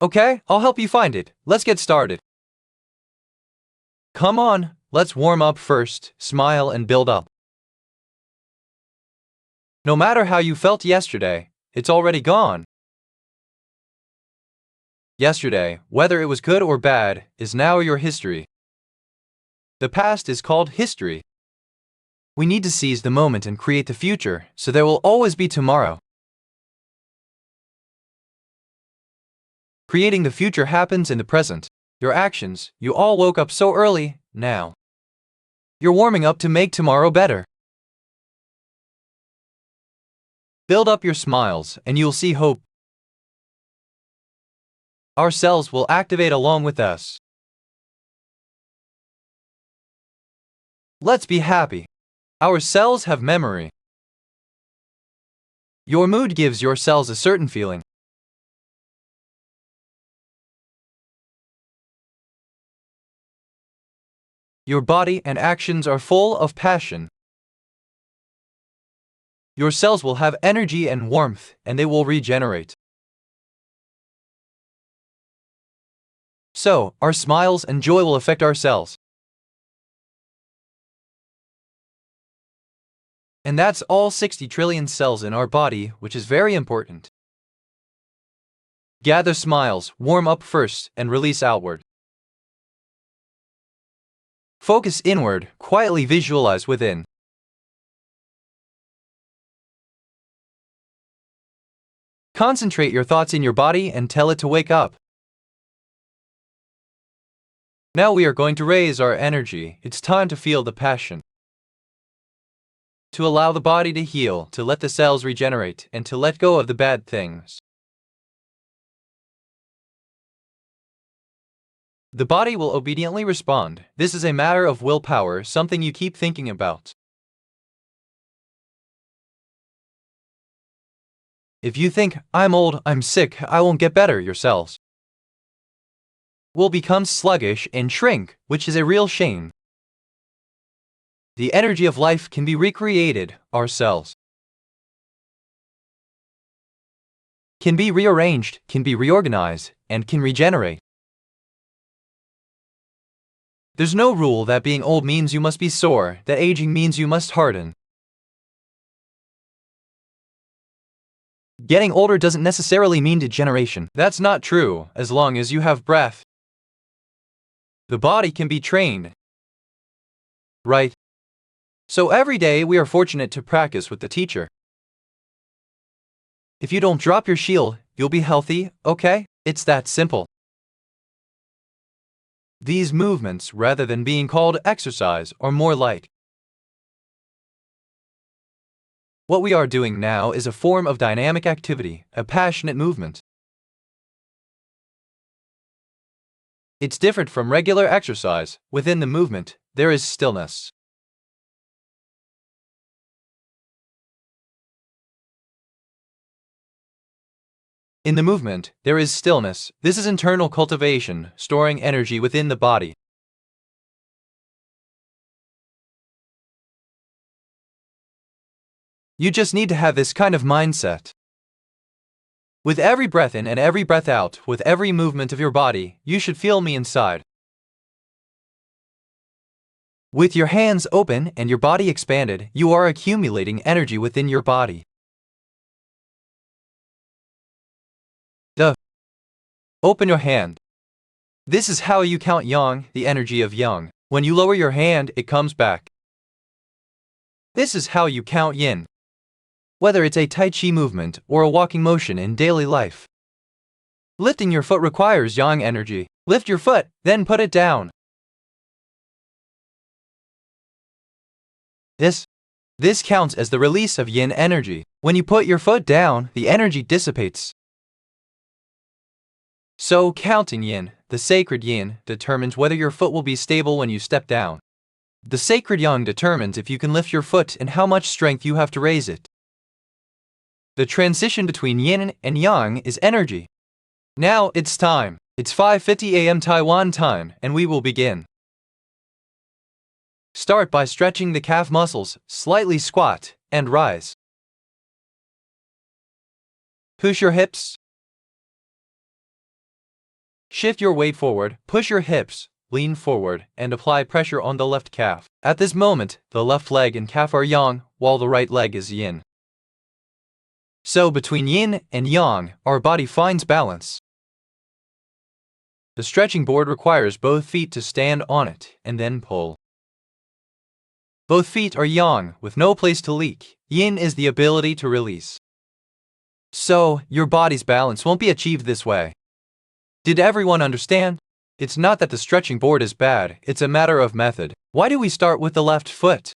Okay, I'll help you find it. Let's get started. Come on, let's warm up first, smile and build up. No matter how you felt yesterday, it's already gone. Yesterday, whether it was good or bad, is now your history. The past is called history. We need to seize the moment and create the future, so there will always be tomorrow. Creating the future happens in the present. Your actions, you all woke up so early, now. You're warming up to make tomorrow better. Build up your smiles, and you'll see hope. Our cells will activate along with us. Let's be happy. Our cells have memory. Your mood gives your cells a certain feeling. Your body and actions are full of passion. Your cells will have energy and warmth, and they will regenerate. So, our smiles and joy will affect our cells. And that's all 60 trillion cells in our body, which is very important. Gather smiles, warm up first, and release outward. Focus inward, quietly visualize within. Concentrate your thoughts in your body and tell it to wake up. Now we are going to raise our energy. It's time to feel the passion. To allow the body to heal, to let the cells regenerate, and to let go of the bad things. The body will obediently respond. This is a matter of willpower, something you keep thinking about. If you think, I'm old, I'm sick, I won't get better, your cells will become sluggish and shrink, which is a real shame. The energy of life can be recreated, our cells can be rearranged, can be reorganized, and can regenerate. There's no rule that being old means you must be sore, that aging means you must harden. Getting older doesn't necessarily mean degeneration. That's not true, as long as you have breath. The body can be trained. Right? So every day we are fortunate to practice with the teacher. If you don't drop your shield, you'll be healthy, okay? It's that simple. These movements, rather than being called exercise, are more like what we are doing now is a form of dynamic activity, a passionate movement. It's different from regular exercise. Within the movement, there is stillness. In the movement, there is stillness. This is internal cultivation, storing energy within the body. You just need to have this kind of mindset. With every breath in and every breath out, with every movement of your body, you should feel me inside. With your hands open and your body expanded, you are accumulating energy within your body. Open your hand. This is how you count yang, the energy of yang. When you lower your hand, it comes back. This is how you count yin. Whether it's a Tai Chi movement or a walking motion in daily life. Lifting your foot requires yang energy. Lift your foot, then put it down. This counts as the release of yin energy. When you put your foot down, the energy dissipates. So, counting yin, the sacred yin, determines whether your foot will be stable when you step down. The sacred yang determines if you can lift your foot and how much strength you have to raise it. The transition between yin and yang is energy. Now it's time. It's 5:50 a.m. Taiwan time, and we will begin. Start by stretching the calf muscles, slightly squat, and rise. Push your hips. Shift your weight forward, push your hips, lean forward, and apply pressure on the left calf. At this moment, the left leg and calf are yang, while the right leg is yin. So between yin and yang, our body finds balance. The stretching board requires both feet to stand on it and then pull. Both feet are yang, with no place to leak. Yin is the ability to release. So, your body's balance won't be achieved this way. Did everyone understand? It's not that the stretching board is bad, it's a matter of method. Why do we start with the left foot?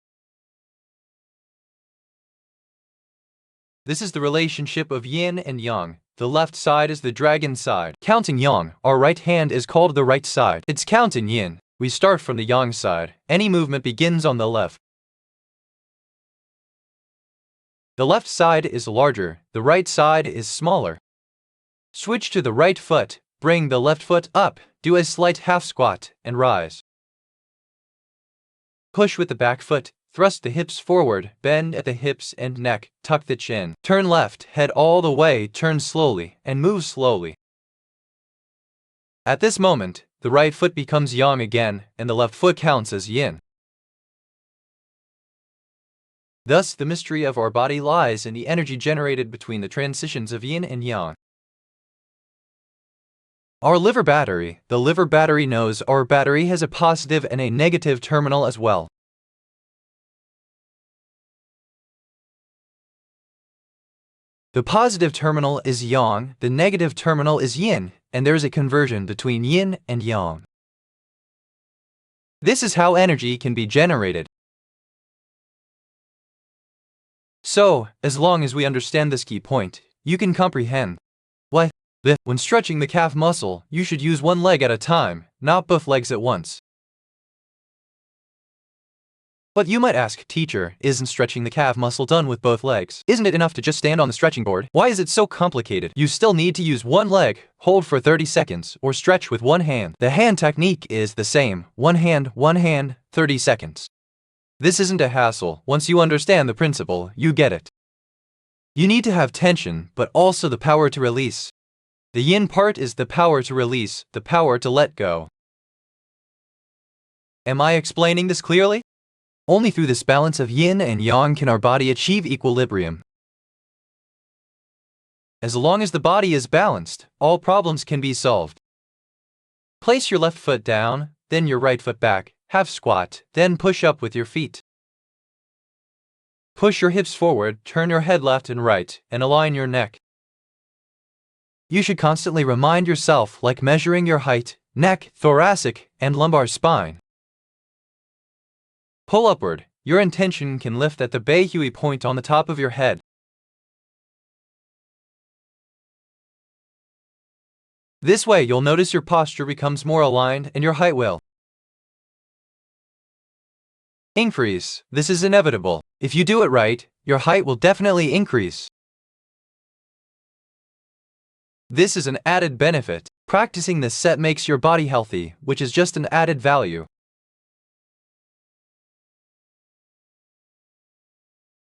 This is the relationship of yin and yang. The left side is the dragon side. Counting yang, our right hand is called the right side. It's counting yin. We start from the yang side. Any movement begins on the left. The left side is larger, the right side is smaller. Switch to the right foot, bring the left foot up, do a slight half squat, and rise. Push with the back foot, thrust the hips forward, bend at the hips and neck, tuck the chin. Turn left, head all the way, turn slowly, and move slowly. At this moment, the right foot becomes yang again, and the left foot counts as yin. Thus, the mystery of our body lies in the energy generated between the transitions of yin and yang. Our liver battery. The liver battery knows our battery has a positive and a negative terminal as well. The positive terminal is yang, the negative terminal is yin, and there is a conversion between yin and yang. This is how energy can be generated. So, as long as we understand this key point, you can comprehend what? When stretching the calf muscle, you should use one leg at a time, not both legs at once. But you might ask, teacher, isn't stretching the calf muscle done with both legs? Isn't it enough to just stand on the stretching board? Why is it so complicated? You still need to use one leg, hold for 30 seconds, or stretch with one hand. The hand technique is the same, one hand, 30 seconds. This isn't a hassle. Once you understand the principle, you get it. You need to have tension, but also the power to release. The yin part is the power to release, the power to let go. Am I explaining this clearly? Only through this balance of yin and yang can our body achieve equilibrium. As long as the body is balanced, all problems can be solved. Place your left foot down, then your right foot back, half squat, then push up with your feet. Push your hips forward, turn your head left and right, and align your neck. You should constantly remind yourself, like measuring your height, neck, thoracic, and lumbar spine. Pull upward. Your intention can lift at the Beihui point on the top of your head. This way you'll notice your posture becomes more aligned and your height will increase. This is inevitable. If you do it right, your height will definitely increase. This is an added benefit. Practicing this set makes your body healthy, which is just an added value.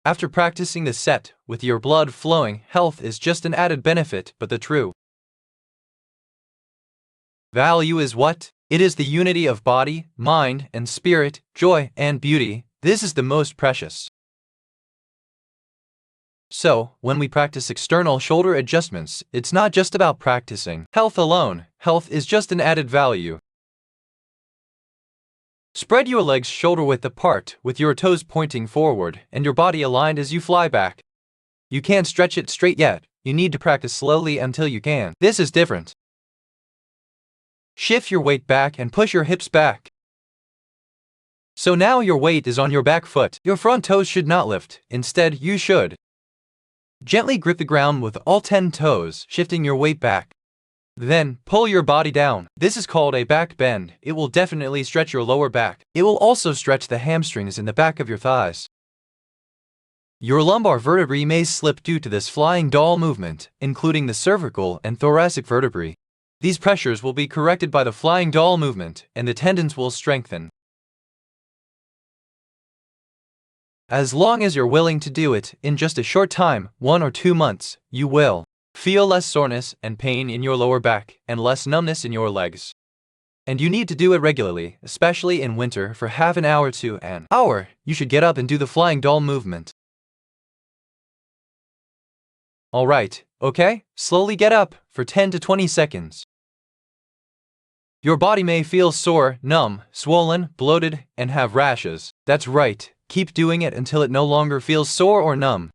After practicing the set, with your blood flowing, health is just an added benefit, but the true value is what? It is the unity of body, mind, and spirit, joy, and beauty. This is the most precious. So, when we practice external shoulder adjustments, it's not just about practicing health alone. Health is just an added value. Spread your legs shoulder-width apart, with your toes pointing forward, and your body aligned as you fly back. You can't stretch it straight yet. You need to practice slowly until you can. This is different. Shift your weight back and push your hips back. So now your weight is on your back foot. Your front toes should not lift. Instead, you should gently grip the ground with all 10 toes, shifting your weight back. Then, pull your body down. This is called a back bend. It will definitely stretch your lower back. It will also stretch the hamstrings in the back of your thighs. Your lumbar vertebrae may slip due to this flying doll movement, including the cervical and thoracic vertebrae. These pressures will be corrected by the flying doll movement, and the tendons will strengthen. As long as you're willing to do it, in just a short time, 1 or 2 months, you will Feel less soreness and pain in your lower back and less numbness in your legs. And you need to do it regularly, especially in winter, for half an hour to an hour. You should get up and do the flying doll movement. Alright, okay? Slowly get up for 10 to 20 seconds. Your body may feel sore, numb, swollen, bloated, and have rashes. That's right, keep doing it until it no longer feels sore or numb.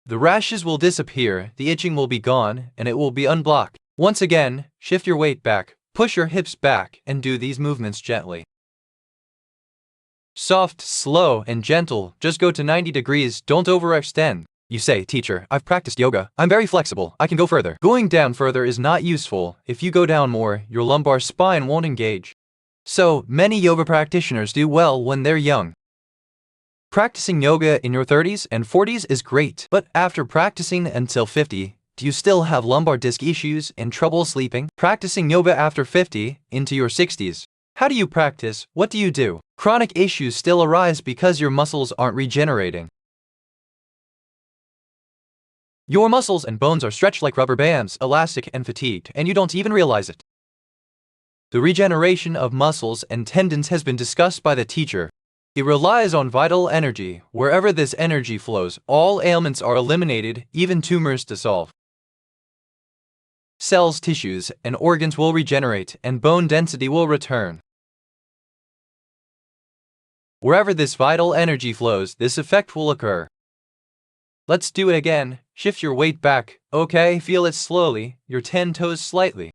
The rashes will disappear, the itching will be gone, and it will be unblocked. Once again, shift your weight back. Push your hips back and do these movements gently. Soft, slow, and gentle. Just go to 90 degrees, don't overextend. You say, teacher, I've practiced yoga. I'm very flexible. I can go further. Going down further is not useful. If you go down more, your lumbar spine won't engage. So, many yoga practitioners do well when they're young. Practicing yoga in your 30s and 40s is great, but after practicing until 50, do you still have lumbar disc issues and trouble sleeping? Practicing yoga after 50, into your 60s. How do you practice? What do you do? Chronic issues still arise because your muscles aren't regenerating. Your muscles and bones are stretched like rubber bands, elastic and fatigued, and you don't even realize it. The regeneration of muscles and tendons has been discussed by the teacher. It relies on vital energy. Wherever this energy flows, all ailments are eliminated, even tumors dissolve. Cells, tissues, and organs will regenerate, and bone density will return. Wherever this vital energy flows, this effect will occur. Let's do it again. Shift your weight back. Okay, feel it slowly, your 10 toes slightly.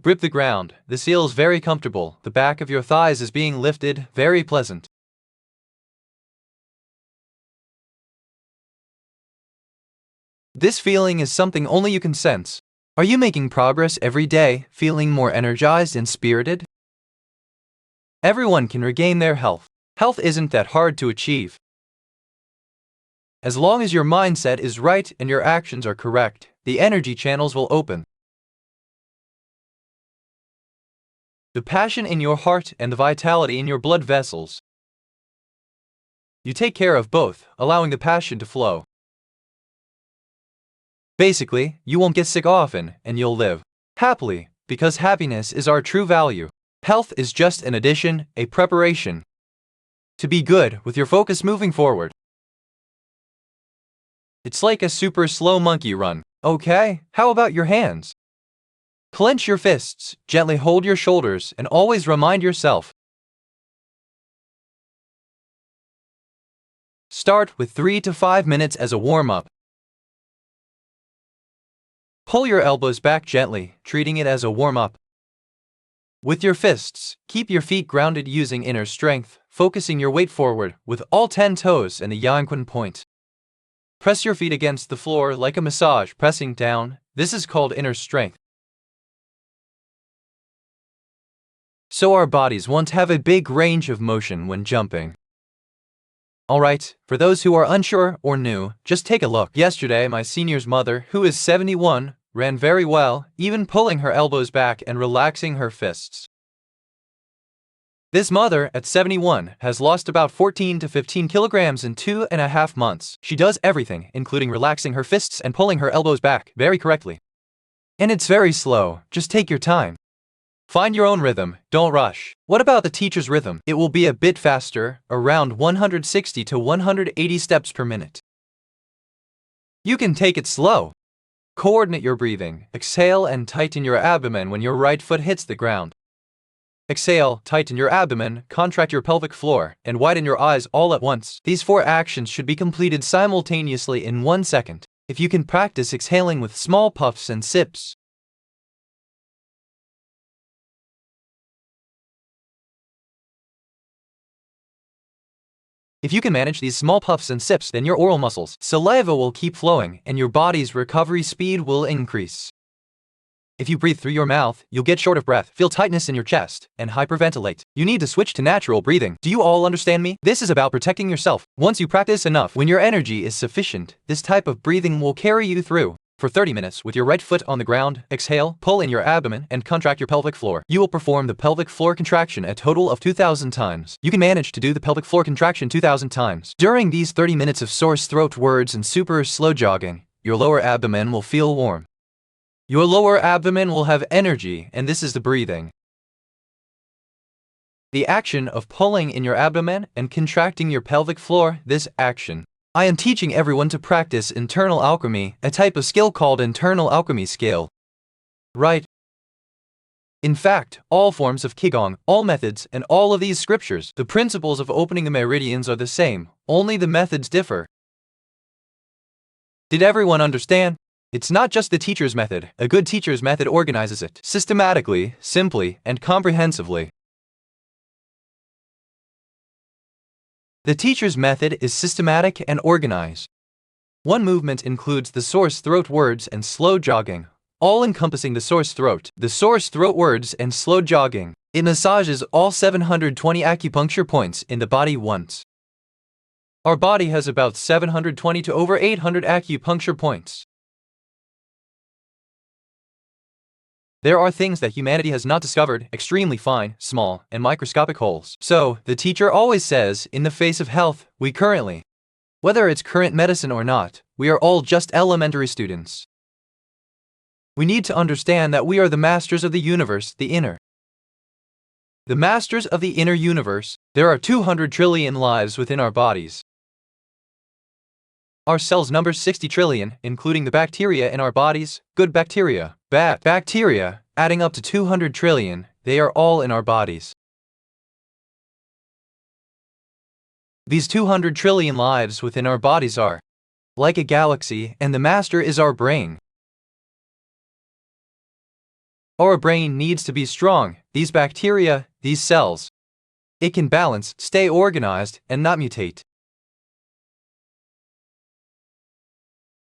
Grip the ground. This feels very comfortable. The back of your thighs is being lifted, very pleasant. This feeling is something only you can sense. Are you making progress every day, feeling more energized and spirited? Everyone can regain their health. Health isn't that hard to achieve. As long as your mindset is right and your actions are correct, the energy channels will open. The passion in your heart and the vitality in your blood vessels. You take care of both, allowing the passion to flow. Basically, you won't get sick often, and you'll live happily, because happiness is our true value. Health is just an addition, a preparation to be good with your focus moving forward. It's like a super slow monkey run. Okay, how about your hands? Clench your fists, gently hold your shoulders, and always remind yourself. Start with 3 to 5 minutes as a warm-up. Pull your elbows back gently, treating it as a warm-up. With your fists, keep your feet grounded using inner strength, focusing your weight forward with all 10 toes and the yanquan point. Press your feet against the floor like a massage, pressing down. This is called inner strength. So our bodies won't have a big range of motion when jumping. Alright, for those who are unsure or new, just take a look. Yesterday, my senior's mother, who is 71, ran very well, even pulling her elbows back and relaxing her fists. This mother, at 71, has lost about 14 to 15 kilograms in 2.5 months. She does everything, including relaxing her fists and pulling her elbows back, very correctly. And it's very slow, just take your time. Find your own rhythm, don't rush. What about the teacher's rhythm? It will be a bit faster, around 160 to 180 steps per minute. You can take it slow. Coordinate your breathing. Exhale and tighten your abdomen when your right foot hits the ground. Exhale, tighten your abdomen, contract your pelvic floor, and widen your eyes all at once. These 4 actions should be completed simultaneously in 1 second. If you can practice exhaling with small puffs and sips. If you can manage these small puffs and sips, then your oral muscles, saliva will keep flowing, and your body's recovery speed will increase. If you breathe through your mouth, you'll get short of breath, feel tightness in your chest, and hyperventilate. You need to switch to natural breathing. Do you all understand me? This is about protecting yourself. Once you practice enough, when your energy is sufficient, this type of breathing will carry you through. For 30 minutes with your right foot on the ground, exhale, pull in your abdomen, and contract your pelvic floor. You will perform the pelvic floor contraction a total of 2,000 times. You can manage to do the pelvic floor contraction 2,000 times. During these 30 minutes of sore throat words and super slow jogging, your lower abdomen will feel warm. Your lower abdomen will have energy, and this is the breathing. The action of pulling in your abdomen and contracting your pelvic floor, this action. I am teaching everyone to practice internal alchemy, a type of skill called internal alchemy skill. Right? In fact, all forms of Qigong, all methods, and all of these scriptures, the principles of opening the meridians are the same, only the methods differ. Did everyone understand? It's not just the teacher's method. A good teacher's method organizes it systematically, simply, and comprehensively. The teacher's method is systematic and organized. One movement includes the source throat words and slow jogging, all encompassing the source throat, words, and slow jogging. It massages all 720 acupuncture points in the body once. Our body has about 720 to over 800 acupuncture points. There are things that humanity has not discovered, extremely fine, small, and microscopic holes. So, the teacher always says, in the face of health, we currently, whether it's current medicine or not, we are all just elementary students. We need to understand that we are the masters of the universe, the inner. The masters of the inner universe. There are 200 trillion lives within our bodies. Our cells number 60 trillion, including the bacteria in our bodies, good bacteria, bad bacteria, adding up to 200 trillion, they are all in our bodies. These 200 trillion lives within our bodies are like a galaxy, and the master is our brain. Our brain needs to be strong, these bacteria, these cells. It can balance, stay organized, and not mutate.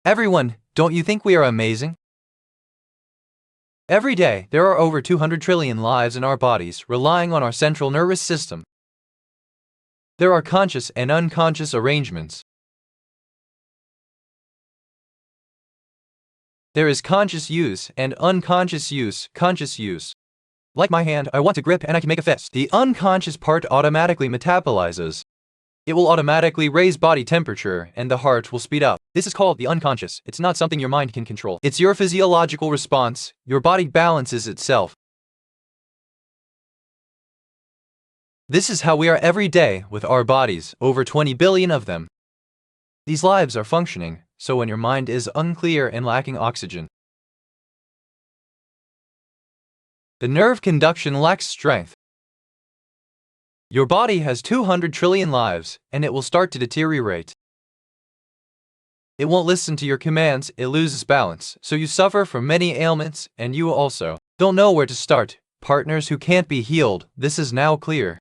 Everyone, don't you think we are amazing? Every day, there are over 200 trillion lives in our bodies, relying on our central nervous system. There are conscious and unconscious arrangements. There is conscious use and unconscious use, conscious use. Like my hand, I want to grip and I can make a fist. The unconscious part automatically metabolizes. It will automatically raise body temperature and the heart will speed up. This is called the unconscious. It's not something your mind can control. It's your physiological response. Your body balances itself. This is how we are every day with our bodies, over 20 billion of them. These lives are functioning, so when your mind is unclear and lacking oxygen, the nerve conduction lacks strength. Your body has 200 trillion lives, and it will start to deteriorate. It won't listen to your commands, it loses balance, so you suffer from many ailments, and you also don't know where to start. Partners who can't be healed, this is now clear.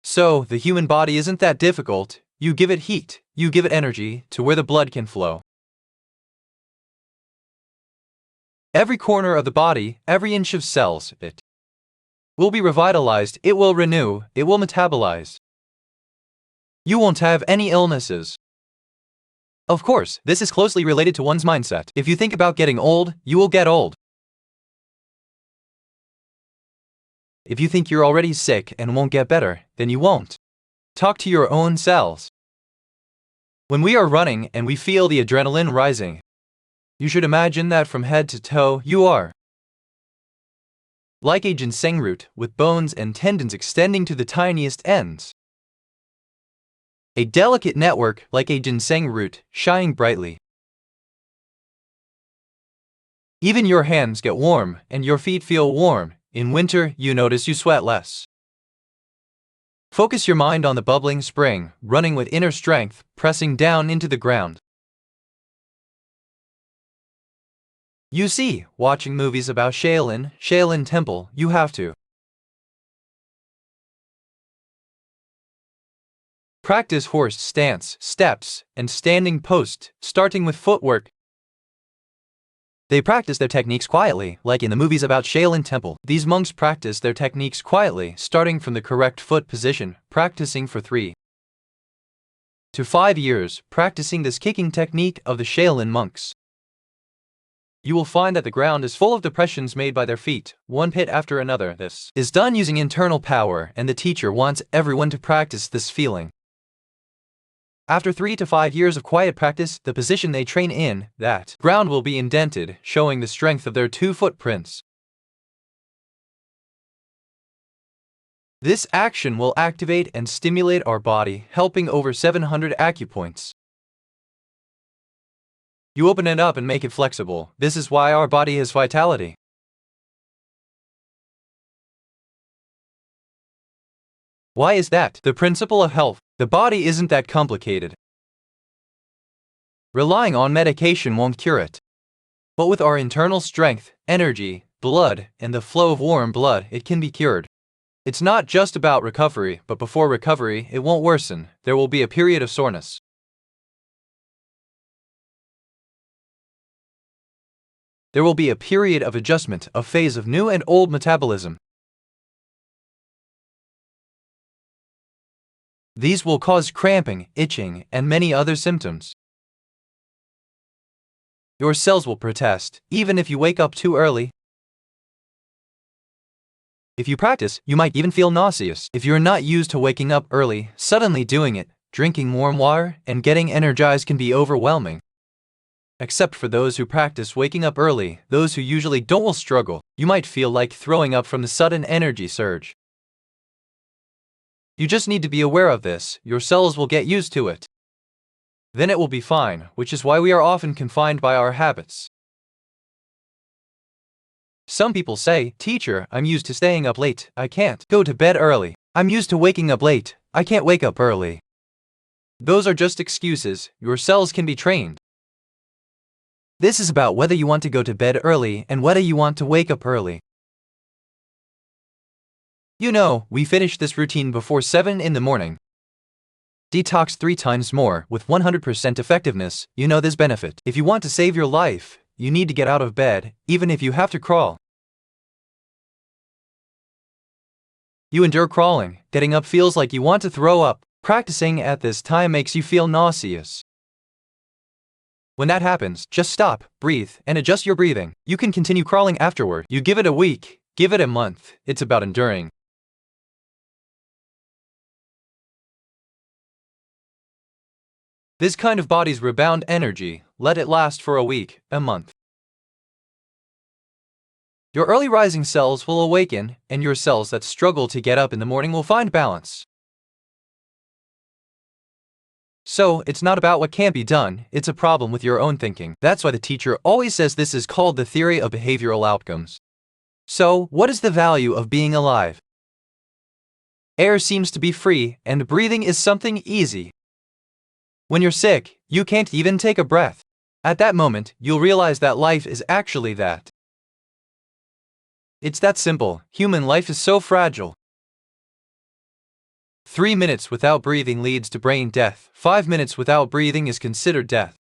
So, the human body isn't that difficult. You give it heat, you give it energy, to where the blood can flow. Every corner of the body, every inch of cells, it will be revitalized, it will renew, it will metabolize. You won't have any illnesses. Of course, this is closely related to one's mindset. If you think about getting old, you will get old. If you think you're already sick and won't get better, then you won't. Talk to your own cells. When we are running and we feel the adrenaline rising, you should imagine that from head to toe, you are like a ginseng root with bones and tendons extending to the tiniest ends. A delicate network like a ginseng root, shining brightly. Even your hands get warm and your feet feel warm. In winter, you notice you sweat less. Focus your mind on the bubbling spring, running with inner strength, pressing down into the ground. You see, watching movies about Shaolin Temple, you have to practice horse stance, steps, and standing post, starting with footwork. They practice their techniques quietly, like in the movies about Shaolin Temple. These monks practice their techniques quietly, starting from the correct foot position, practicing for 3 to 5 years practicing this kicking technique of the Shaolin monks. You will find that the ground is full of depressions made by their feet, one pit after another. This is done using internal power, and the teacher wants everyone to practice this feeling. After 3 to 5 years of quiet practice, the position they train in, that ground will be indented, showing the strength of their 2 footprints. This action will activate and stimulate our body, helping over 700 acupoints. You open it up and make it flexible. This is why our body has vitality. Why is that? The principle of health. The body isn't that complicated. Relying on medication won't cure it. But with our internal strength, energy, blood, and the flow of warm blood, it can be cured. It's not just about recovery, but before recovery, it won't worsen. There will be a period of soreness. There will be a period of adjustment, a phase of new and old metabolism. These will cause cramping, itching, and many other symptoms. Your cells will protest, even if you wake up too early. If you practice, you might even feel nauseous. If you're not used to waking up early, suddenly doing it, drinking warm water, and getting energized can be overwhelming. Except for those who practice waking up early, those who usually don't will struggle. You might feel like throwing up from the sudden energy surge. You just need to be aware of this. Your cells will get used to it. Then it will be fine, which is why we are often confined by our habits. Some people say, "Teacher, I'm used to staying up late. I can't go to bed early. I'm used to waking up late. I can't wake up early." Those are just excuses. Your cells can be trained. This is about whether you want to go to bed early and whether you want to wake up early. You know, we finish this routine before 7 in the morning. Detox 3 times more with 100% effectiveness. You know this benefit. If you want to save your life, you need to get out of bed, even if you have to crawl. You endure crawling. Getting up feels like you want to throw up. Practicing at this time makes you feel nauseous. When that happens, just stop, breathe, and adjust your breathing. You can continue crawling afterward. You give it a week, give it a month. It's about enduring. This kind of body's rebound energy, let it last for a week, a month. Your early rising cells will awaken, and your cells that struggle to get up in the morning will find balance. So, it's not about what can't be done, it's a problem with your own thinking. That's why the teacher always says this is called the theory of behavioral outcomes. So, what is the value of being alive? Air seems to be free, and breathing is something easy. When you're sick, you can't even take a breath. At that moment, you'll realize that life is actually that. It's that simple. Human life is so fragile. 3 minutes without breathing leads to brain death. 5 minutes without breathing is considered death.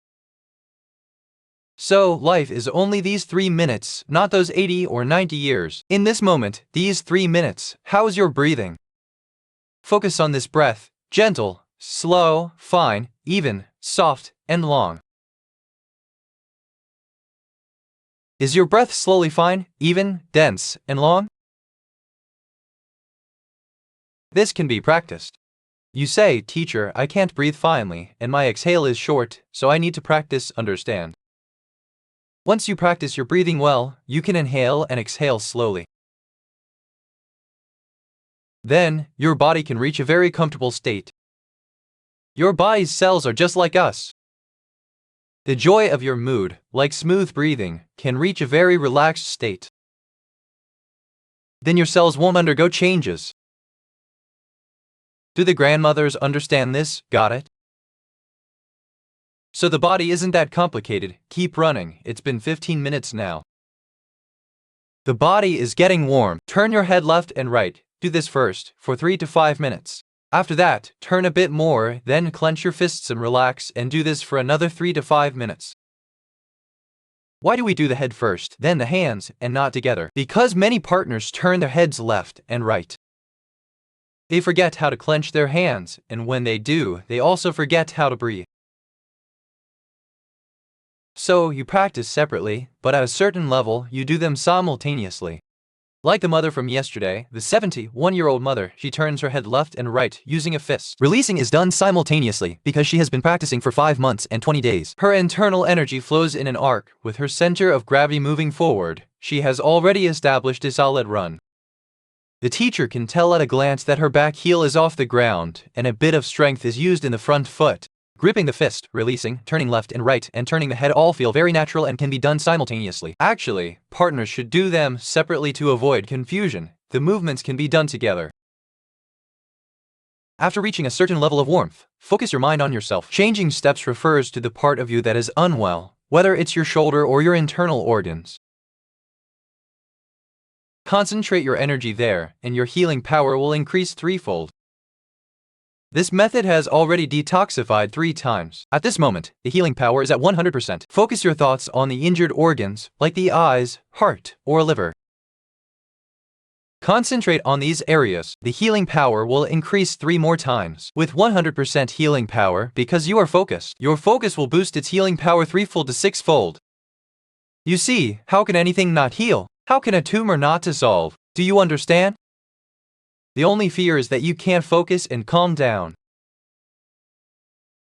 So, life is only these 3 minutes, not those 80 or 90 years. In this moment, these 3 minutes, how is your breathing? Focus on this breath, gentle, slow, fine, even, soft, and long. Is your breath slowly fine, even, dense, and long? This can be practiced. You say, "Teacher, I can't breathe finely, and my exhale is short, so I need to practice, understand." Once you practice your breathing well, you can inhale and exhale slowly. Then, your body can reach a very comfortable state. Your body's cells are just like us. The joy of your mood, like smooth breathing, can reach a very relaxed state. Then your cells won't undergo changes. Do the grandmothers understand this? Got it? So the body isn't that complicated. Keep running. It's been 15 minutes now. The body is getting warm. Turn your head left and right. Do this first, for 3 to 5 minutes. After that, turn a bit more, then clench your fists and relax, and do this for another 3 to 5 minutes. Why do we do the head first, then the hands, and not together? Because many partners turn their heads left and right. They forget how to clench their hands, and when they do, they also forget how to breathe. So, you practice separately, but at a certain level, you do them simultaneously. Like the mother from yesterday, the 71-year-old mother, she turns her head left and right using a fist. Releasing is done simultaneously because she has been practicing for 5 months and 20 days. Her internal energy flows in an arc, with her center of gravity moving forward. She has already established a solid run. The teacher can tell at a glance that her back heel is off the ground, and a bit of strength is used in the front foot. Gripping the fist, releasing, turning left and right, and turning the head all feel very natural and can be done simultaneously. Actually, partners should do them separately to avoid confusion. The movements can be done together. After reaching a certain level of warmth, focus your mind on yourself. Changing steps refers to the part of you that is unwell, whether it's your shoulder or your internal organs. Concentrate your energy there, and your healing power will increase threefold. This method has already detoxified 3 times. At this moment, the healing power is at 100%. Focus your thoughts on the injured organs, like the eyes, heart, or liver. Concentrate on these areas. The healing power will increase 3 more times. With 100% healing power, because you are focused, your focus will boost its healing power 3-fold to 6-fold. You see, how can anything not heal? How can a tumor not dissolve? Do you understand? The only fear is that you can't focus and calm down.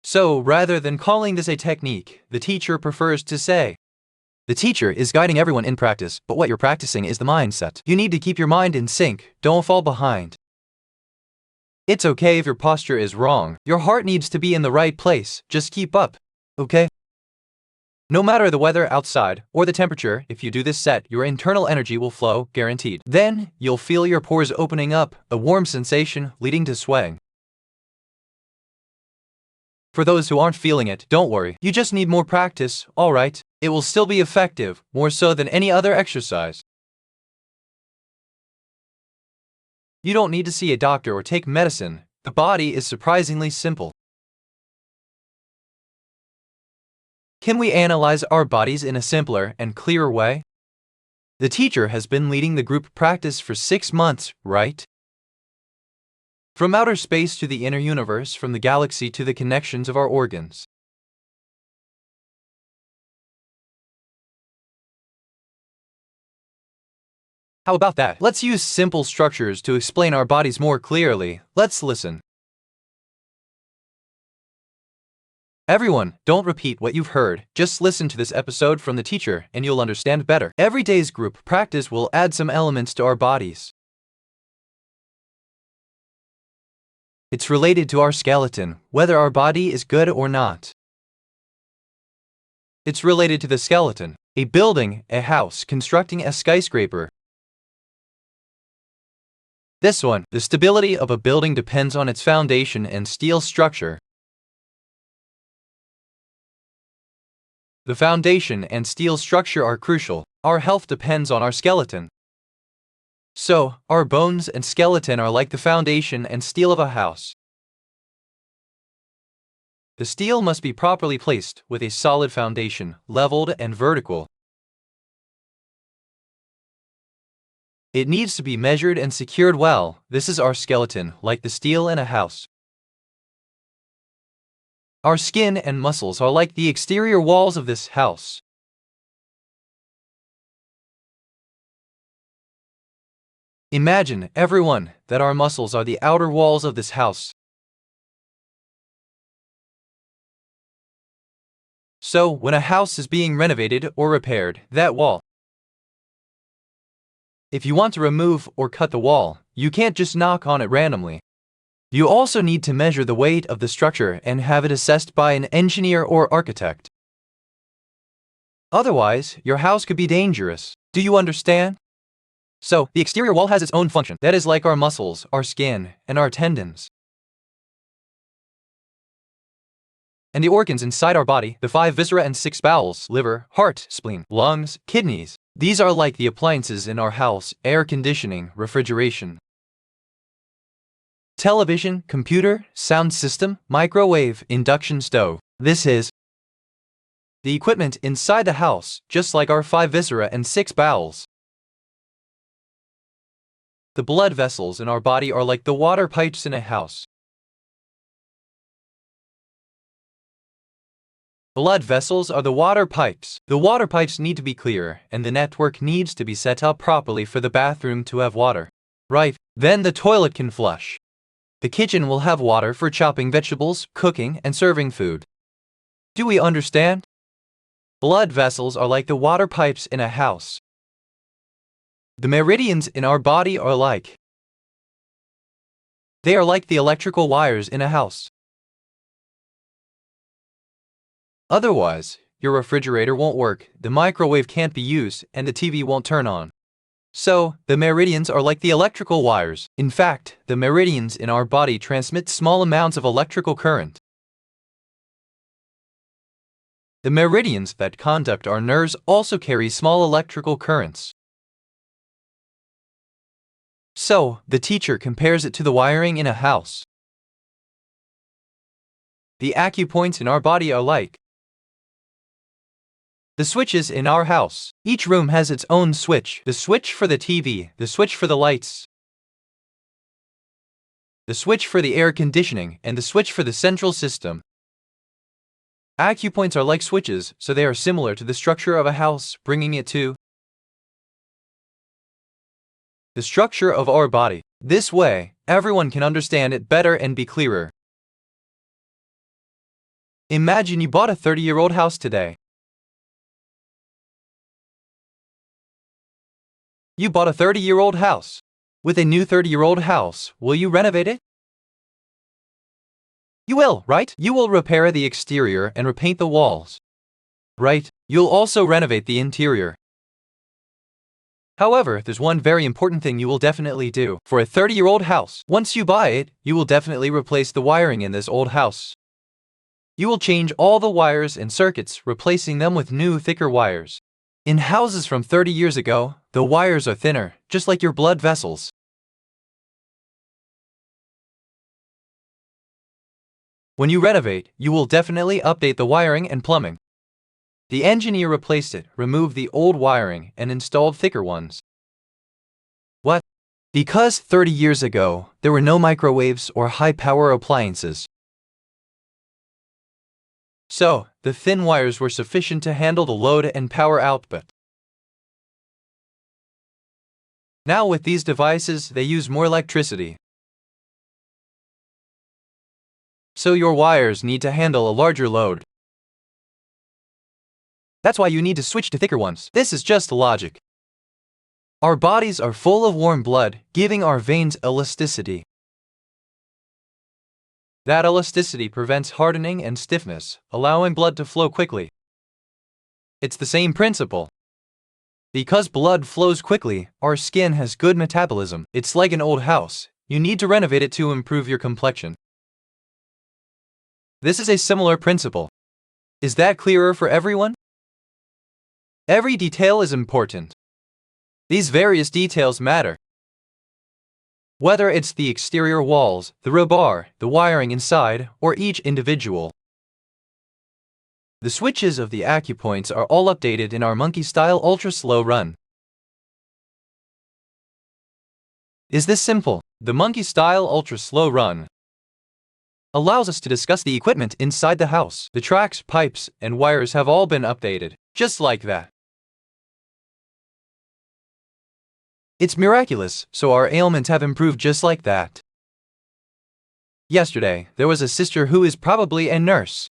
So, rather than calling this a technique, the teacher prefers to say, the teacher is guiding everyone in practice, but what you're practicing is the mindset. You need to keep your mind in sync, don't fall behind. It's okay if your posture is wrong. Your heart needs to be in the right place, just keep up, okay? No matter the weather outside or the temperature, if you do this set, your internal energy will flow, guaranteed. Then, you'll feel your pores opening up, a warm sensation leading to sweating. For those who aren't feeling it, don't worry. You just need more practice, alright? It will still be effective, more so than any other exercise. You don't need to see a doctor or take medicine. The body is surprisingly simple. Can we analyze our bodies in a simpler and clearer way? The teacher has been leading the group practice for 6 months, right? From outer space to the inner universe, from the galaxy to the connections of our organs. How about that? Let's use simple structures to explain our bodies more clearly. Let's listen. Everyone, don't repeat what you've heard. Just listen to this episode from the teacher and you'll understand better. Every day's group practice will add some elements to our bodies. It's related to our skeleton, whether our body is good or not. It's related to the skeleton, a building, a house, constructing a skyscraper. This one, the stability of a building depends on its foundation and steel structure. The foundation and steel structure are crucial. Our health depends on our skeleton. So, our bones and skeleton are like the foundation and steel of a house. The steel must be properly placed with a solid foundation, leveled and vertical. It needs to be measured and secured well. This is our skeleton, like the steel in a house. Our skin and muscles are like the exterior walls of this house. Imagine, everyone, that our muscles are the outer walls of this house. So, when a house is being renovated or repaired, that wall. If you want to remove or cut the wall, you can't just knock on it randomly. You also need to measure the weight of the structure and have it assessed by an engineer or architect. Otherwise, your house could be dangerous. Do you understand? So, the exterior wall has its own function. That is like our muscles, our skin, and our tendons. And the organs inside our body, the 5 viscera and 6 bowels, liver, heart, spleen, lungs, kidneys. These are like the appliances in our house, air conditioning, refrigeration, television, computer, sound system, microwave, induction stove. This is the equipment inside the house, just like our 5 viscera and 6 bowels. The blood vessels in our body are like the water pipes in a house. Blood vessels are the water pipes. The water pipes need to be clear, and the network needs to be set up properly for the bathroom to have water. Right, then the toilet can flush. The kitchen will have water for chopping vegetables, cooking, and serving food. Do we understand? Blood vessels are like the water pipes in a house. The meridians in our body are like. They are like the electrical wires in a house. Otherwise, your refrigerator won't work, the microwave can't be used, and the TV won't turn on. So, the meridians are like the electrical wires. In fact, the meridians in our body transmit small amounts of electrical current. The meridians that conduct our nerves also carry small electrical currents. So, the teacher compares it to the wiring in a house. The acupoints in our body are like the switches in our house. Each room has its own switch. The switch for the TV, the switch for the lights, the switch for the air conditioning, and the switch for the central system. Acupoints are like switches, so they are similar to the structure of a house, bringing it to the structure of our body. This way, everyone can understand it better and be clearer. Imagine you bought a 30-year-old house today. You bought a 30-year-old house. With a new 30-year-old house, will you renovate it? You will, right? You will repair the exterior and repaint the walls. Right? You'll also renovate the interior. However, there's one very important thing you will definitely do. For a 30-year-old house, once you buy it, you will definitely replace the wiring in this old house. You will change all the wires and circuits, replacing them with new, thicker wires. In houses from 30 years ago, the wires are thinner, just like your blood vessels. When you renovate, you will definitely update the wiring and plumbing. The engineer replaced it, removed the old wiring, and installed thicker ones. What? Because 30 years ago, there were no microwaves or high-power appliances. So, the thin wires were sufficient to handle the load and power output. Now with these devices, they use more electricity. So your wires need to handle a larger load. That's why you need to switch to thicker ones. This is just logic. Our bodies are full of warm blood, giving our veins elasticity. That elasticity prevents hardening and stiffness, allowing blood to flow quickly. It's the same principle. Because blood flows quickly, our skin has good metabolism. It's like an old house. You need to renovate it to improve your complexion. This is a similar principle. Is that clearer for everyone? Every detail is important. These various details matter. Whether it's the exterior walls, the rebar, the wiring inside, or each individual. The switches of the acupoints are all updated in our monkey-style ultra-slow run. Is this simple? The monkey-style ultra-slow run allows us to discuss the equipment inside the house. The tracks, pipes, and wires have all been updated, just like that. It's miraculous, so our ailments have improved just like that. Yesterday, there was a sister who is probably a nurse.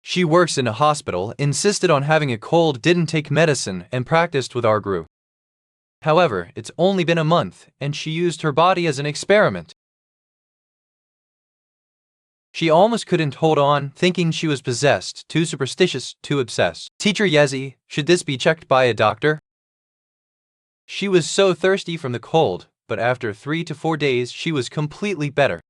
She works in a hospital, insisted on having a cold, didn't take medicine, and practiced with our group. However, it's only been a month, and she used her body as an experiment. She almost couldn't hold on, thinking she was possessed, too superstitious, too obsessed. Teacher Yezi, should this be checked by a doctor? She was so thirsty from the cold, but after 3 to 4 days she was completely better.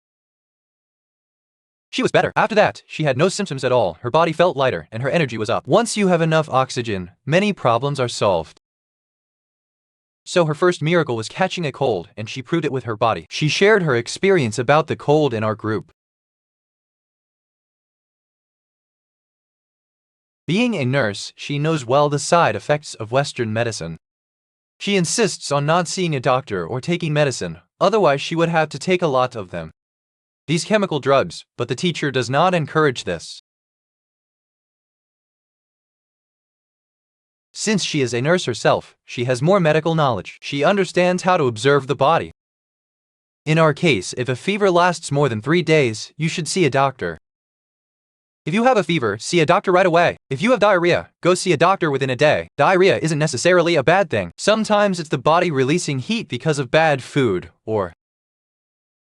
She was better. After that, she had no symptoms at all, her body felt lighter, and her energy was up. Once you have enough oxygen, many problems are solved. So her first miracle was catching a cold, and she proved it with her body. She shared her experience about the cold in our group. Being a nurse, she knows well the side effects of Western medicine. She insists on not seeing a doctor or taking medicine, otherwise she would have to take a lot of them. These chemical drugs, but the teacher does not encourage this. Since she is a nurse herself, she has more medical knowledge. She understands how to observe the body. In our case, if a fever lasts more than 3 days, you should see a doctor. If you have a fever, see a doctor right away. If you have diarrhea, go see a doctor within a day. Diarrhea isn't necessarily a bad thing. Sometimes it's the body releasing heat because of bad food, or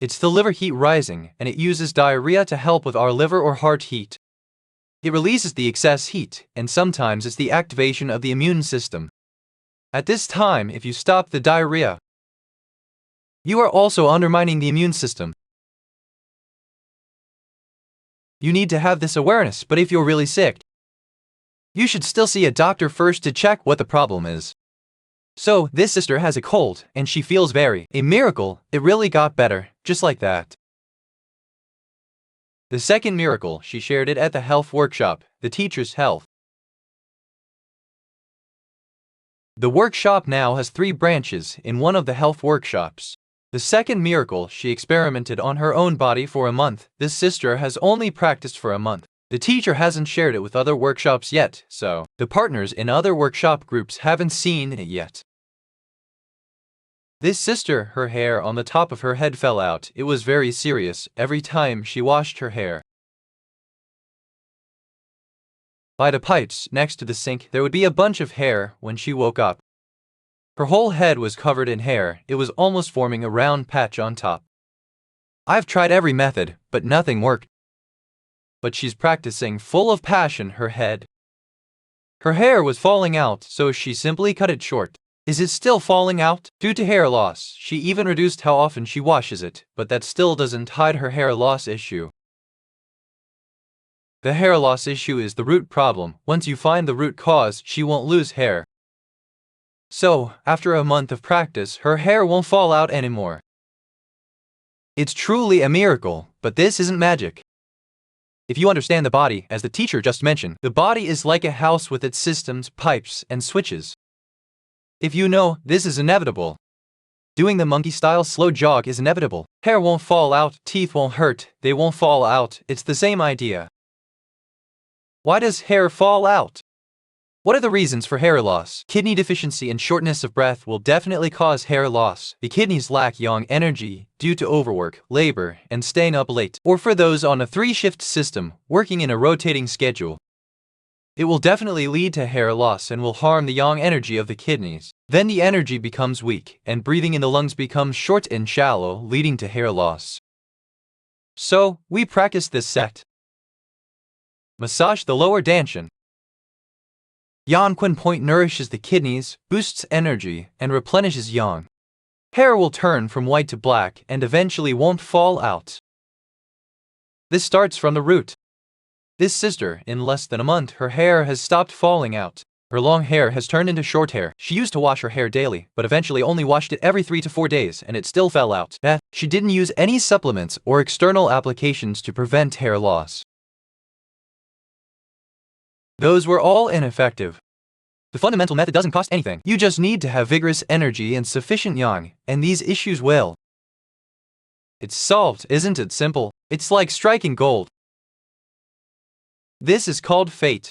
it's the liver heat rising, and it uses diarrhea to help with our liver or heart heat. It releases the excess heat, and sometimes it's the activation of the immune system. At this time, if you stop the diarrhea, you are also undermining the immune system. You need to have this awareness, but if you're really sick, you should still see a doctor first to check what the problem is. So, this sister has a cold, and she feels a miracle, it really got better, just like that. The second miracle, she shared it at the health workshop, the teacher's health. The workshop now has 3 branches in one of the health workshops. The second miracle, she experimented on her own body for a month. This sister has only practiced for a month. The teacher hasn't shared it with other workshops yet, so the partners in other workshop groups haven't seen it yet. This sister, her hair on the top of her head fell out. It was very serious every time she washed her hair. By the pipes next to the sink, there would be a bunch of hair when she woke up. Her whole head was covered in hair. It was almost forming a round patch on top. I've tried every method, but nothing worked. But she's practicing full of passion her head. Her hair was falling out, so she simply cut it short. Is it still falling out? Due to hair loss, she even reduced how often she washes it, but that still doesn't hide her hair loss issue. The hair loss issue is the root problem. Once you find the root cause, she won't lose hair. So, after a month of practice, her hair won't fall out anymore. It's truly a miracle, but this isn't magic. If you understand the body, as the teacher just mentioned, the body is like a house with its systems, pipes, and switches. If you know, this is inevitable. Doing the monkey-style slow jog is inevitable. Hair won't fall out, teeth won't hurt, they won't fall out. It's the same idea. Why does hair fall out? What are the reasons for hair loss? Kidney deficiency and shortness of breath will definitely cause hair loss. The kidneys lack yang energy due to overwork, labor, and staying up late. Or for those on a 3-shift system, working in a rotating schedule. It will definitely lead to hair loss and will harm the yang energy of the kidneys. Then the energy becomes weak, and breathing in the lungs becomes short and shallow, leading to hair loss. So, we practice this set. Massage the lower dantian. Yang Kun point nourishes the kidneys, boosts energy, and replenishes yang. Hair will turn from white to black and eventually won't fall out. This starts from the root. This sister, in less than a month, her hair has stopped falling out. Her long hair has turned into short hair. She used to wash her hair daily, but eventually only washed it every 3 to 4 days, and it still fell out. She didn't use any supplements or external applications to prevent hair loss. Those were all ineffective. The fundamental method doesn't cost anything. You just need to have vigorous energy and sufficient yang, and these issues will. It's solved, isn't it simple? It's like striking gold. This is called fate.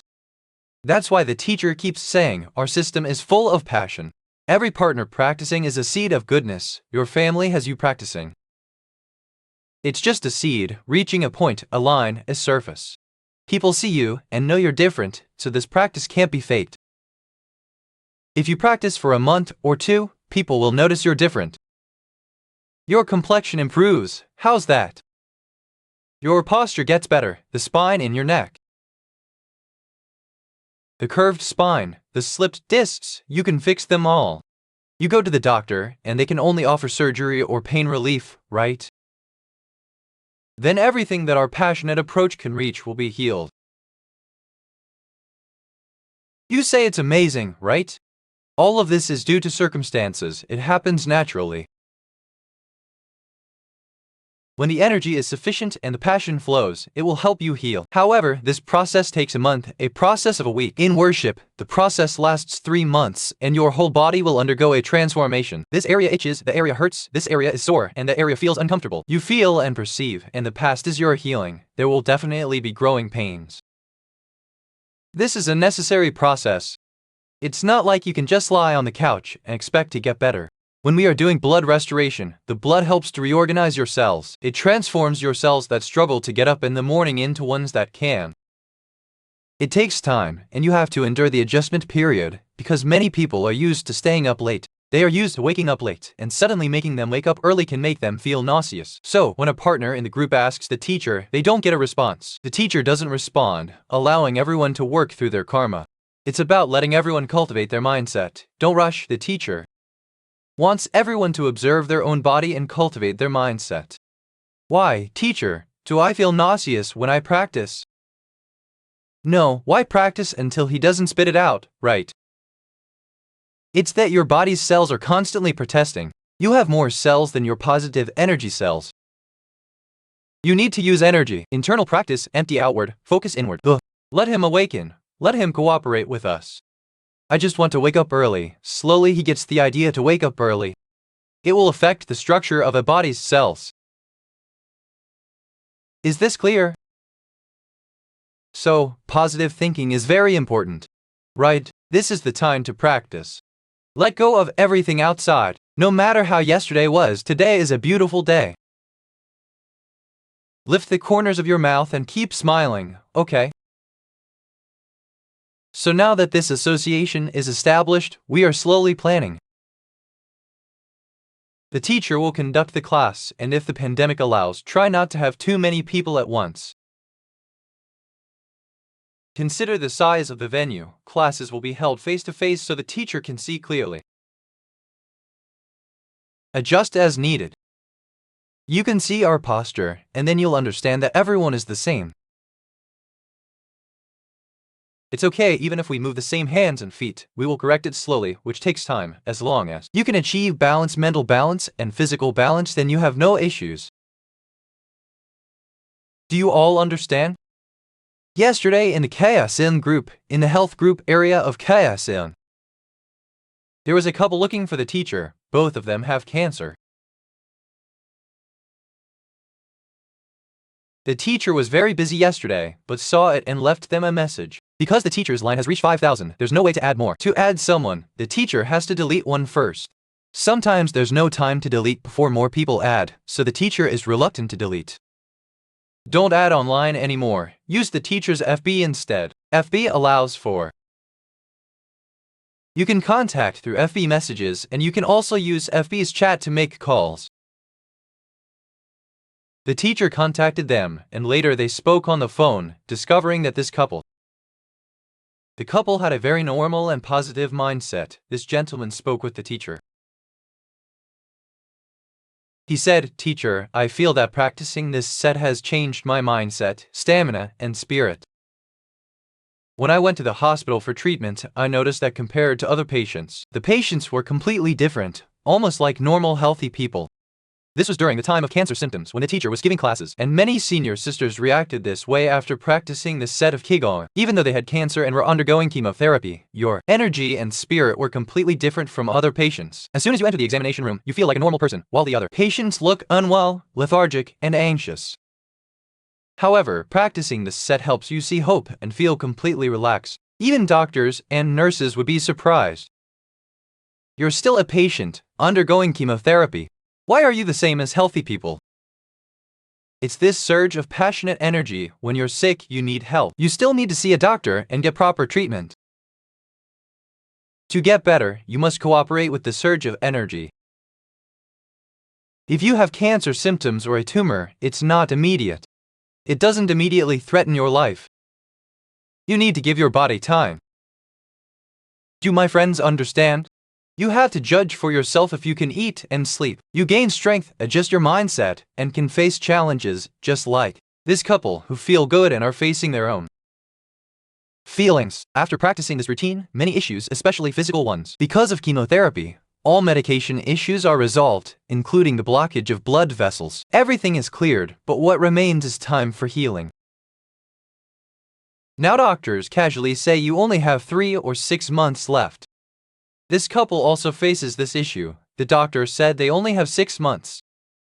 That's why the teacher keeps saying, our system is full of passion. Every partner practicing is a seed of goodness. Your family has you practicing. It's just a seed, reaching a point, a line, a surface. People see you and know you're different, so this practice can't be faked. If you practice for a month or 2, people will notice you're different. Your complexion improves. How's that? Your posture gets better, the spine in your neck. The curved spine, the slipped discs, you can fix them all. You go to the doctor, and they can only offer surgery or pain relief, right? Then everything that our passionate approach can reach will be healed. You say it's amazing, right? All of this is due to circumstances. It happens naturally. When the energy is sufficient and the passion flows, it will help you heal. However, this process takes a month, a process of a week. In worship, the process lasts 3 months, and your whole body will undergo a transformation. This area itches, the area hurts, this area is sore, and the area feels uncomfortable. You feel and perceive, and the past is your healing. There will definitely be growing pains. This is a necessary process. It's not like you can just lie on the couch and expect to get better. When we are doing blood restoration, the blood helps to reorganize your cells. It transforms your cells that struggle to get up in the morning into ones that can. It takes time, and you have to endure the adjustment period, because many people are used to staying up late. They are used to waking up late, and suddenly making them wake up early can make them feel nauseous. So, when a partner in the group asks the teacher, they don't get a response. The teacher doesn't respond, allowing everyone to work through their karma. It's about letting everyone cultivate their mindset. Don't rush. The teacher wants everyone to observe their own body and cultivate their mindset. Why, teacher, do I feel nauseous when I practice? No, why practice until he doesn't spit it out, right? It's that your body's cells are constantly protesting. You have more cells than your positive energy cells. You need to use energy. Internal practice, empty outward, focus inward. Let him awaken. Let him cooperate with us. I just want to wake up early. Slowly he gets the idea to wake up early. It will affect the structure of a body's cells. Is this clear? So, positive thinking is very important. Right? This is the time to practice. Let go of everything outside. No matter how yesterday was, today is a beautiful day. Lift the corners of your mouth and keep smiling, okay? So now that this association is established, we are slowly planning. The teacher will conduct the class, and if the pandemic allows, try not to have too many people at once. Consider the size of the venue. Classes will be held face-to-face so the teacher can see clearly. Adjust as needed. You can see our posture, and then you'll understand that everyone is the same. It's okay even if we move the same hands and feet. We will correct it slowly, which takes time, as long as you can achieve balance, mental balance, and physical balance, then you have no issues. Do you all understand? Yesterday in the KSN group, in the health group area of KSN, there was a couple looking for the teacher. Both of them have cancer. The teacher was very busy yesterday, but saw it and left them a message. Because the teacher's line has reached 5,000, there's no way to add more. To add someone, the teacher has to delete one first. Sometimes there's no time to delete before more people add, so the teacher is reluctant to delete. Don't add online anymore. Use the teacher's FB instead. FB allows for. You can contact through FB messages, and you can also use FB's chat to make calls. The teacher contacted them, and later they spoke on the phone, discovering that this couple. The couple had a very normal and positive mindset. This gentleman spoke with the teacher. He said, "Teacher, I feel that practicing this set has changed my mindset, stamina, and spirit. When I went to the hospital for treatment, I noticed that compared to other patients, the patients were completely different, almost like normal healthy people." This was during the time of cancer symptoms when the teacher was giving classes, and many senior sisters reacted this way after practicing this set of Qigong. Even though they had cancer and were undergoing chemotherapy, your energy and spirit were completely different from other patients. As soon as you enter the examination room, you feel like a normal person, while the other patients look unwell, lethargic, and anxious. However, practicing this set helps you see hope and feel completely relaxed. Even doctors and nurses would be surprised. You're still a patient, undergoing chemotherapy. Why are you the same as healthy people? It's this surge of passionate energy. When you're sick, you need help. You still need to see a doctor and get proper treatment. To get better, you must cooperate with the surge of energy. If you have cancer symptoms or a tumor, it's not immediate. It doesn't immediately threaten your life. You need to give your body time. Do my friends understand? You have to judge for yourself if you can eat and sleep. You gain strength, adjust your mindset, and can face challenges, just like this couple who feel good and are facing their own feelings. After practicing this routine, many issues, especially physical ones, because of chemotherapy, All medication issues are resolved, including the blockage of blood vessels. Everything is cleared, but what remains is time for healing. Now doctors casually say you only have 3 or 6 months left. This couple also faces this issue. The doctor said they only have 6 months.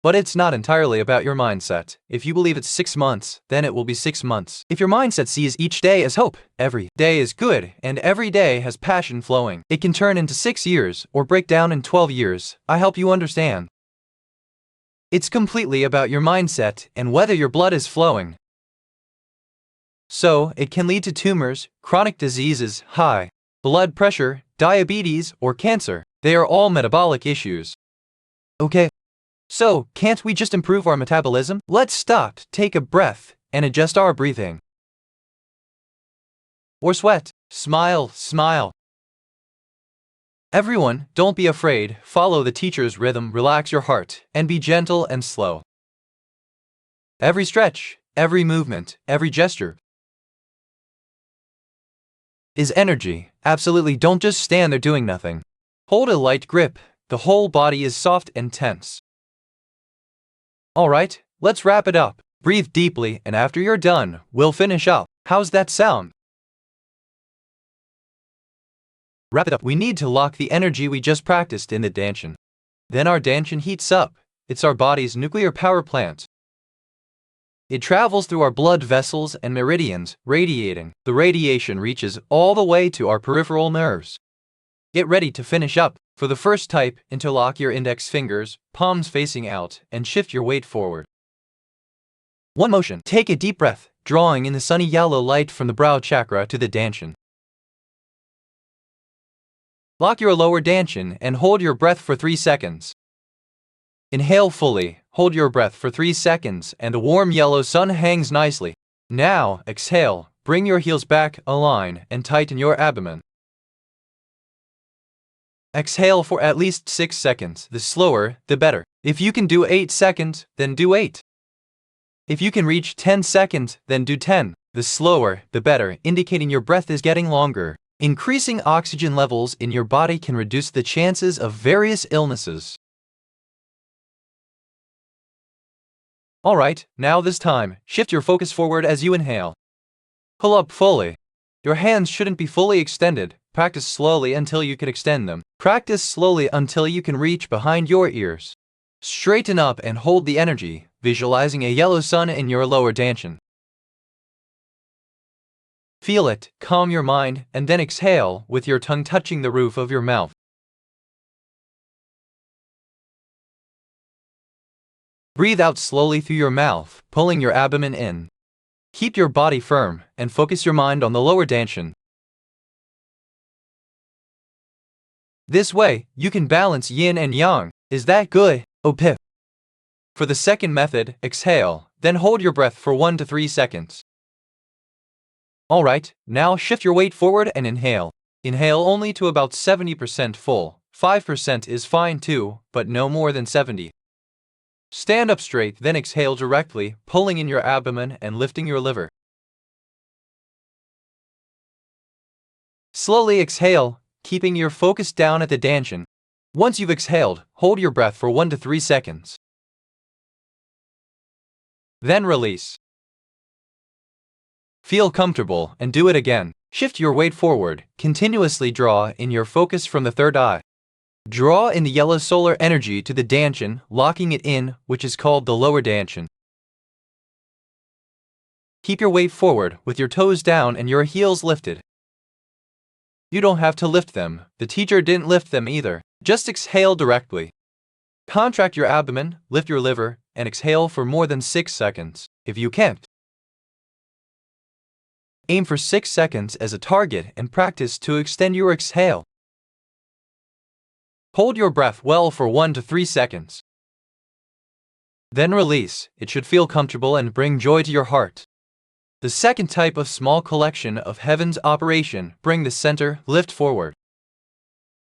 But it's not entirely about your mindset. If you believe it's 6 months, then it will be 6 months. If your mindset sees each day as hope, every day is good, and every day has passion flowing, it can turn into 6 years or break down in 12 years. I help you understand. It's completely about your mindset and whether your blood is flowing. So, it can lead to tumors, chronic diseases, high blood pressure, diabetes, or cancer. They are all metabolic issues. Okay. So, can't we just improve our metabolism? Let's stop, take a breath, and adjust our breathing. Or sweat. Smile, smile. Everyone, don't be afraid, follow the teacher's rhythm, relax your heart, and be gentle and slow. Every stretch, every movement, every gesture is energy. Absolutely, don't just stand there doing nothing. Hold a light grip. The whole body is soft and tense. Alright, let's wrap it up. Breathe deeply, and after you're done, we'll finish up. How's that sound? Wrap it up. We need to lock the energy we just practiced in the danchin. Then our danchin heats up. It's our body's nuclear power plant. It travels through our blood vessels and meridians, radiating. The radiation reaches all the way to our peripheral nerves. Get ready to finish up. For the first type, interlock your index fingers, palms facing out, and shift your weight forward. One motion. Take a deep breath, drawing in the sunny yellow light from the brow chakra to the danchin. Lock your lower danchin and hold your breath for 3 seconds. Inhale fully, hold your breath for 3 seconds, and a warm yellow sun hangs nicely. Now, exhale, bring your heels back, align, and tighten your abdomen. Exhale for at least 6 seconds. The slower, the better. If you can do 8 seconds, then do 8. If you can reach 10 seconds, then do 10. The slower, the better, indicating your breath is getting longer. Increasing oxygen levels in your body can reduce the chances of various illnesses. Alright, now this time, shift your focus forward as you inhale. Pull up fully. Your hands shouldn't be fully extended. Practice slowly until you can extend them. Practice slowly until you can reach behind your ears. Straighten up and hold the energy, visualizing a yellow sun in your lower danchin. Feel it, calm your mind, and then exhale with your tongue touching the roof of your mouth. Breathe out slowly through your mouth, pulling your abdomen in. Keep your body firm and focus your mind on the lower danchin. This way, you can balance yin and yang. Is that good? Pip. For the second method, exhale, then hold your breath for 1 to 3 seconds. Alright, now shift your weight forward and inhale. Inhale only to about 70% full. 5% is fine too, but no more than 70. Stand up straight, then exhale directly, pulling in your abdomen and lifting your liver. Slowly exhale, keeping your focus down at the danchin. Once you've exhaled, hold your breath for 1 to 3 seconds. Then release. Feel comfortable and do it again. Shift your weight forward. Continuously draw in your focus from the third eye. Draw in the yellow solar energy to the danchin, locking it in, which is called the lower danchin. Keep your weight forward with your toes down and your heels lifted. You don't have to lift them. The teacher didn't lift them either. Just exhale directly. Contract your abdomen, lift your liver, and exhale for more than 6 seconds. If you can't, aim for 6 seconds as a target and practice to extend your exhale. Hold your breath well for 1 to 3 seconds. Then release. It should feel comfortable and bring joy to your heart. The second type of small collection of heaven's operation, bring the center, lift forward.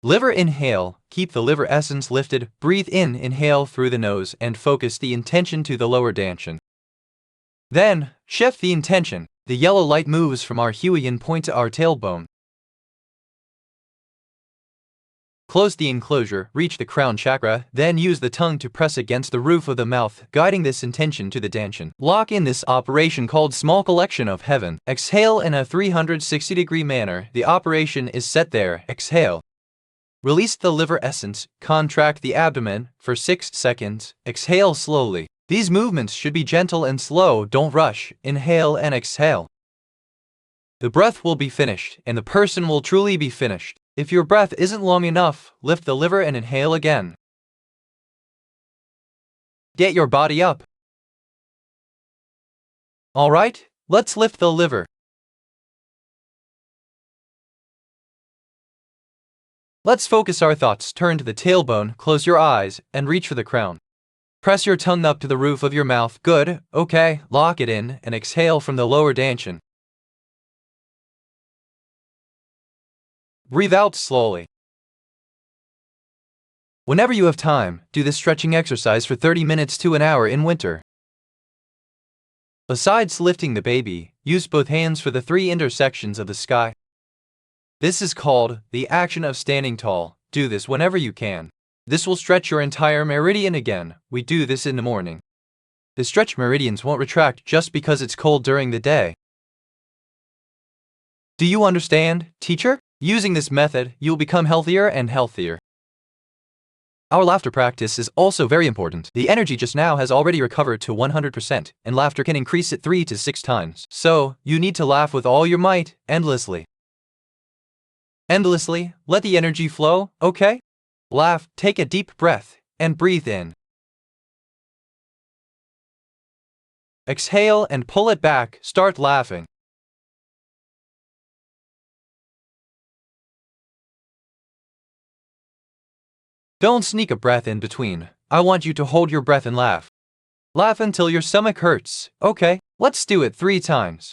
Liver inhale, keep the liver essence lifted, breathe in, inhale through the nose and focus the intention to the lower danchin. Then, shift the intention. The yellow light moves from our Huiyin point to our tailbone. Close the enclosure, reach the crown chakra, then use the tongue to press against the roof of the mouth, guiding this intention to the dantian. Lock in this operation called small collection of heaven. Exhale in a 360-degree manner. The operation is set there. Exhale. Release the liver essence. Contract the abdomen for 6 seconds. Exhale slowly. These movements should be gentle and slow. Don't rush. Inhale and exhale. The breath will be finished, and the person will truly be finished. If your breath isn't long enough, lift the liver and inhale again. Get your body up. Alright, let's lift the liver. Let's focus our thoughts. Turn to the tailbone, close your eyes, and reach for the crown. Press your tongue up to the roof of your mouth. Good, okay, lock it in, and exhale from the lower dantian. Breathe out slowly. Whenever you have time, do this stretching exercise for 30 minutes to an hour in winter. Besides lifting the baby, use both hands for the 3 intersections of the sky. This is called the action of standing tall. Do this whenever you can. This will stretch your entire meridian again. We do this in the morning. The stretched meridians won't retract just because it's cold during the day. Do you understand, teacher? Using this method, you will become healthier and healthier. Our laughter practice is also very important. The energy just now has already recovered to 100%, and laughter can increase it 3 to 6 times. So, you need to laugh with all your might, endlessly. Endlessly, let the energy flow, okay? Laugh, take a deep breath, and breathe in. Exhale and pull it back, start laughing. Don't sneak a breath in between. I want you to hold your breath and laugh. Laugh until your stomach hurts. Okay, let's do it 3 times.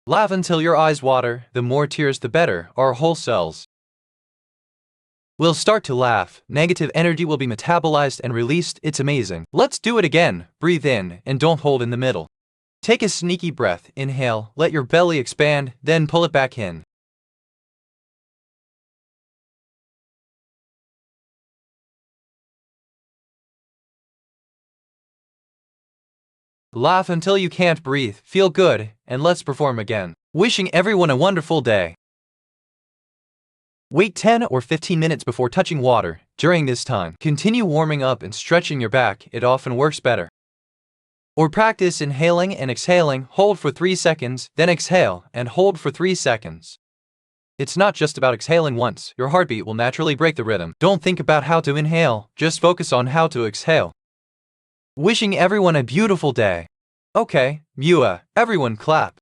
Laugh until your eyes water. The more tears the better. Our whole cells will start to laugh. Negative energy will be metabolized and released. It's amazing. Let's do it again. Breathe in and don't hold in the middle. Take a sneaky breath. Inhale, let your belly expand, then pull it back in. Laugh until you can't breathe. Feel good, and let's perform again. Wishing everyone a wonderful day. Wait 10 or 15 minutes before touching water. During this time, continue warming up and stretching your back. It often works better. Or practice inhaling and exhaling. Hold for 3 seconds, then exhale, and hold for 3 seconds. It's not just about exhaling once. Your heartbeat will naturally break the rhythm. Don't think about how to inhale, just focus on how to exhale. Wishing everyone a beautiful day. Okay, Mua, everyone clap.